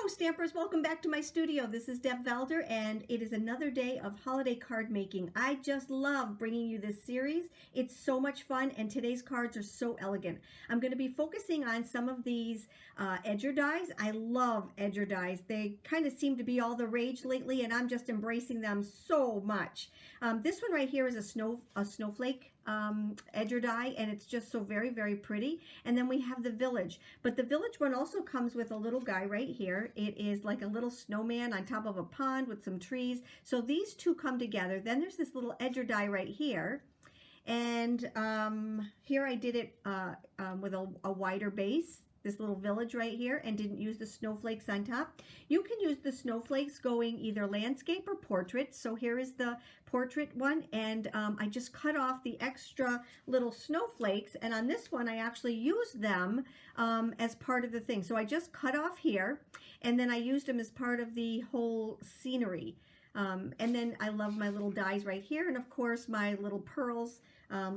Hello Stampers, welcome back to my studio. This is Deb Valder and it is another day of holiday card making. I just love bringing you this series. It's so much fun and today's cards are so elegant. I'm going to be focusing on some of these edger dies. I love edger dies. They kind of seem to be all the rage lately and I'm just embracing them so much. This one right here is a snowflake edger die, and it's just so very, very pretty. And then we have the village, but the village one also comes with a little guy right here. It is like a little snowman on top of a pond with some trees. So these two come together. Then there's this little edger die right here. And here I did it with a wider base, this little village right here, and didn't use the snowflakes on top. You can use the snowflakes going either landscape or portrait. So here is the portrait one, and I just cut off the extra little snowflakes, and on this one I actually used them as part of the thing. So I just cut off here, and then I used them as part of the whole scenery. And then I love my little dies right here, and of course my little pearls,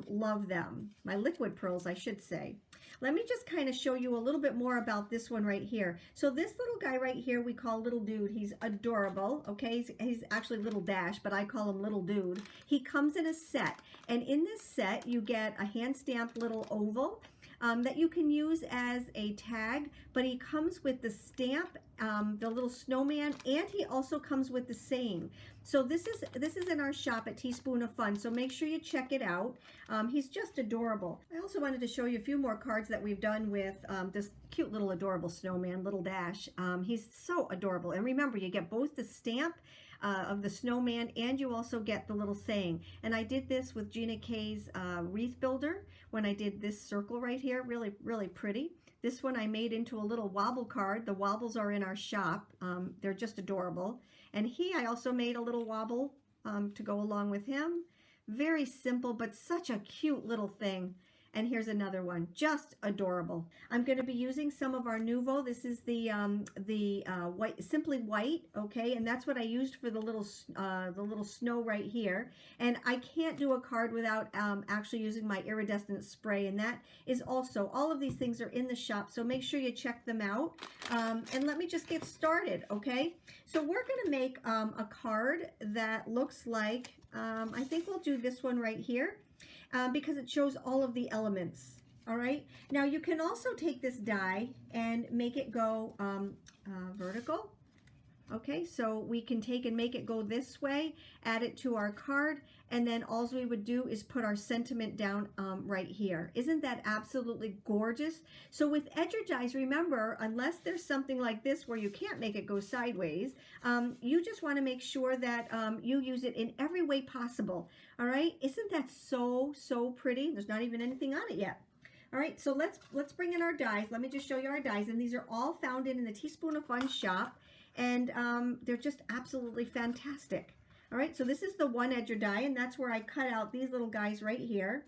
love them. My liquid pearls, I should say. Let me just kind of show you a little bit more about this one right here. So this little guy right here we call Little Dude. He's adorable, okay? He's actually Little Dash, but I call him Little Dude. He comes in a set, and in this set you get a hand-stamped little oval that you can use as a tag, but he comes with the stamp, the little snowman, and he also comes with the saying. So this is in our shop at Teaspoon of Fun, so make sure you check it out. He's just adorable. I also wanted to show you a few more cards that we've done with this cute little adorable snowman, Little Dash. He's so adorable, and remember, you get both the stamp of the snowman and you also get the little saying. And I did this with Gina K's wreath builder when I did this circle right here. Really, really pretty. This one I made into a little wobble card. The wobbles are in our shop. They're just adorable. And I also made a little wobble to go along with him. Very simple, but such a cute little thing. And here's another one, just adorable. I'm going to be using some of our Nuvo. This is the white, simply white, okay? And that's what I used for the little snow right here. And I can't do a card without actually using my iridescent spray. And that is also, all of these things are in the shop, so make sure you check them out. And let me just get started, okay? So we're going to make a card that looks like, I think we'll do this one right here. Because it shows all of the elements. All right. Now you can also take this die and make it go vertical. Okay, so we can take and make it go this way, add it to our card, and then all we would do is put our sentiment down right here. Isn't that absolutely gorgeous? So with edger dies, remember, unless there's something like this where you can't make it go sideways, you just want to make sure that you use it in every way possible. All right, isn't that so, so pretty? There's not even anything on it yet. All right, so let's bring in our dies. Let me just show you our dies, and these are all found in the Teaspoon of Fun shop. And they're just absolutely fantastic. All right, so this is the one edger die, and that's where I cut out these little guys right here.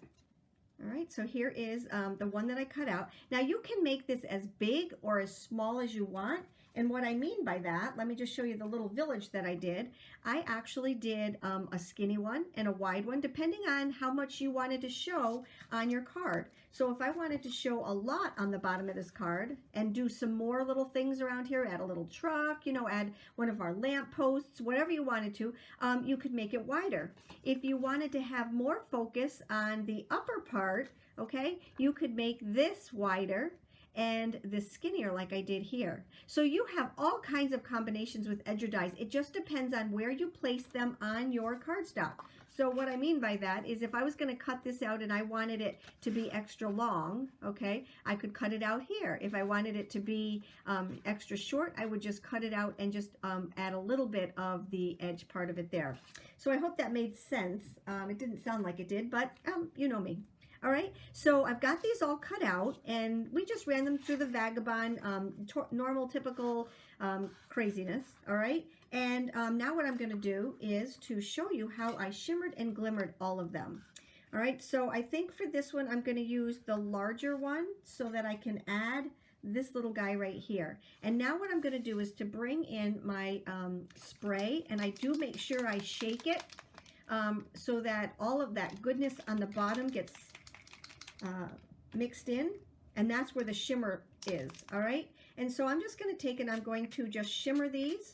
All right, so here is the one that I cut out. Now you can make this as big or as small as you want. And what I mean by that, let me just show you the little village that I did. I actually did a skinny one and a wide one, depending on how much you wanted to show on your card. So if I wanted to show a lot on the bottom of this card and do some more little things around here, add a little truck, you know, add one of our lamp posts, whatever you wanted to, you could make it wider. If you wanted to have more focus on the upper part, okay, you could make this wider and this skinnier like I did here. So you have all kinds of combinations with edger dies. It just depends on where you place them on your cardstock. So what I mean by that is if I was going to cut this out and I wanted it to be extra long, okay, I could cut it out here. If I wanted it to be extra short, I would just cut it out and just add a little bit of the edge part of it there. So I hope that made sense. It didn't sound like it did, but you know me. All right, so I've got these all cut out, and we just ran them through the Vagabond, normal, typical craziness, all right? And now what I'm going to do is to show you how I shimmered and glimmered all of them. All right, so I think for this one, I'm going to use the larger one so that I can add this little guy right here. And now what I'm going to do is to bring in my spray, and I do make sure I shake it so that all of that goodness on the bottom gets mixed in, and that's where the shimmer is. All right, And so I'm just going to take and I'm going to just shimmer these.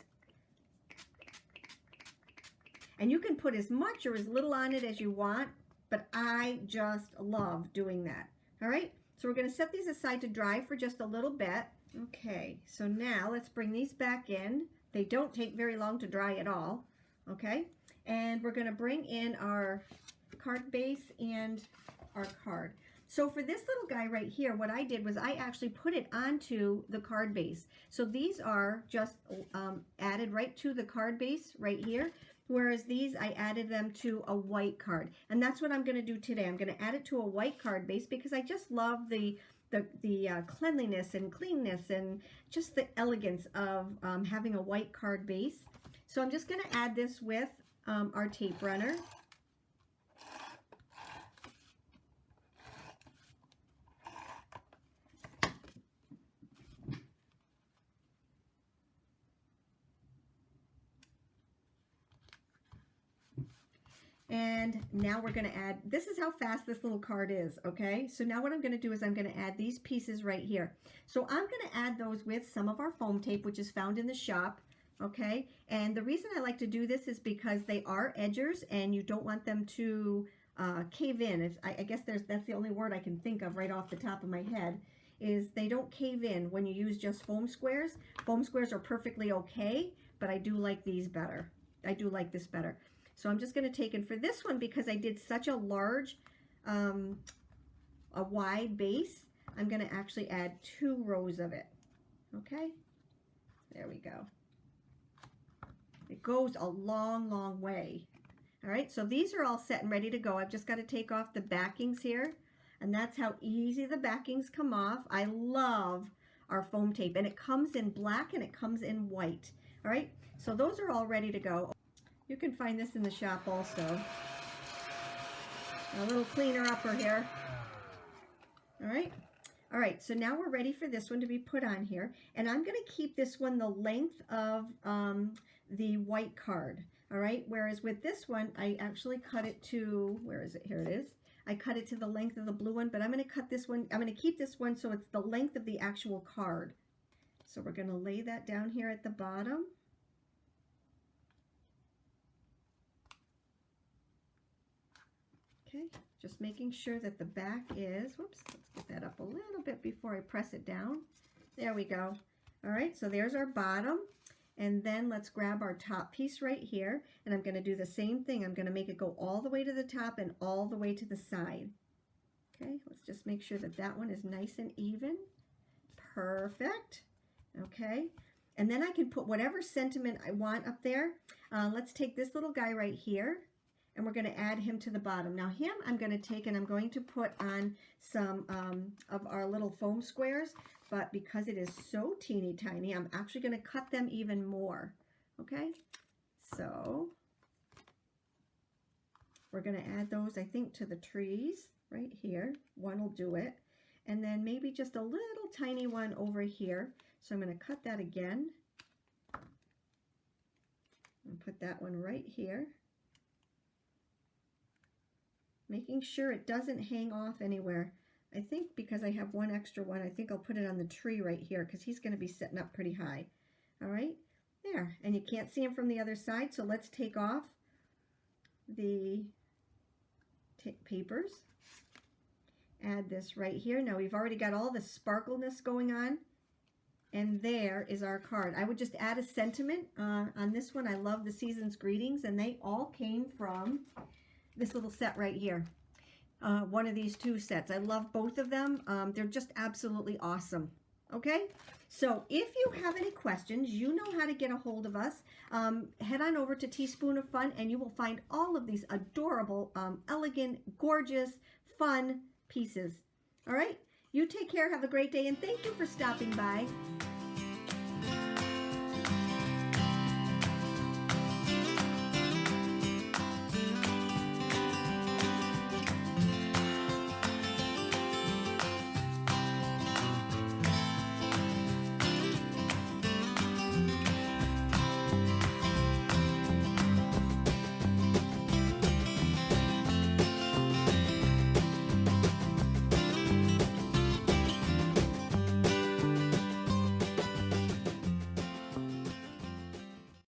And you can put as much or as little on it as you want, but I just love doing that. All right, so we're going to set these aside to dry for just a little bit. Okay, so now let's bring these back in. They don't take very long to dry at all. Okay, and we're going to bring in our card base and our card. So for this little guy right here, what I did was I actually put it onto the card base. So these are just added right to the card base right here, whereas these I added them to a white card. And that's what I'm going to do today. I'm going to add it to a white card base because I just love the cleanliness and cleanness and just the elegance of having a white card base. So I'm just going to add this with our tape runner. And now we're going to add, this is how fast this little card is, okay? So now what I'm going to do is I'm going to add these pieces right here. So I'm going to add those with some of our foam tape, which is found in the shop, okay? And the reason I like to do this is because they are edgers and you don't want them to cave in. I guess that's the only word I can think of right off the top of my head, is they don't cave in when you use just foam squares. Foam squares are perfectly okay, but I do like these better. I do like this better. So I'm just going to take, and for this one, because I did such a large, a wide base, I'm going to actually add 2 rows of it. Okay, there we go. It goes a long, long way. All right, so these are all set and ready to go. I've just got to take off the backings here, and that's how easy the backings come off. I love our foam tape, and it comes in black and it comes in white. All right, so those are all ready to go. You can find this in the shop also. A little cleaner upper here. All right. All right, so now we're ready for this one to be put on here. And I'm going to keep this one the length of the white card. All right, whereas with this one, I actually cut it to, where is it? Here it is. I cut it to the length of the blue one, but I'm going to cut this one, I'm going to keep this one so it's the length of the actual card. So we're going to lay that down here at the bottom. Okay, just making sure that the back is, whoops, let's get that up a little bit before I press it down. There we go. All right, so there's our bottom. And then let's grab our top piece right here. And I'm going to do the same thing. I'm going to make it go all the way to the top and all the way to the side. Okay, let's just make sure that that one is nice and even. Perfect. Okay, and then I can put whatever sentiment I want up there. Let's take this little guy right here. And we're going to add him to the bottom. Now him I'm going to take and I'm going to put on some of our little foam squares, but because it is so teeny tiny, I'm actually going to cut them even more. Okay, so we're going to add those, I think, to the trees right here. One will do it. And then maybe just a little tiny one over here. So I'm going to cut that again. And put that one right here. Making sure it doesn't hang off anywhere. I think because I have one extra one, I think I'll put it on the tree right here because he's going to be sitting up pretty high. All right, there. And you can't see him from the other side, so let's take off the papers. Add this right here. Now we've already got all the sparkleness going on. And there is our card. I would just add a sentiment on this one. I love the Season's Greetings, and they all came from this little set right here. One of these 2 sets. I love both of them. They're just absolutely awesome. Okay, so if you have any questions, you know how to get a hold of us. Head on over to Teaspoon of Fun and you will find all of these adorable, elegant, gorgeous, fun pieces. All right, you take care, have a great day, and thank you for stopping by.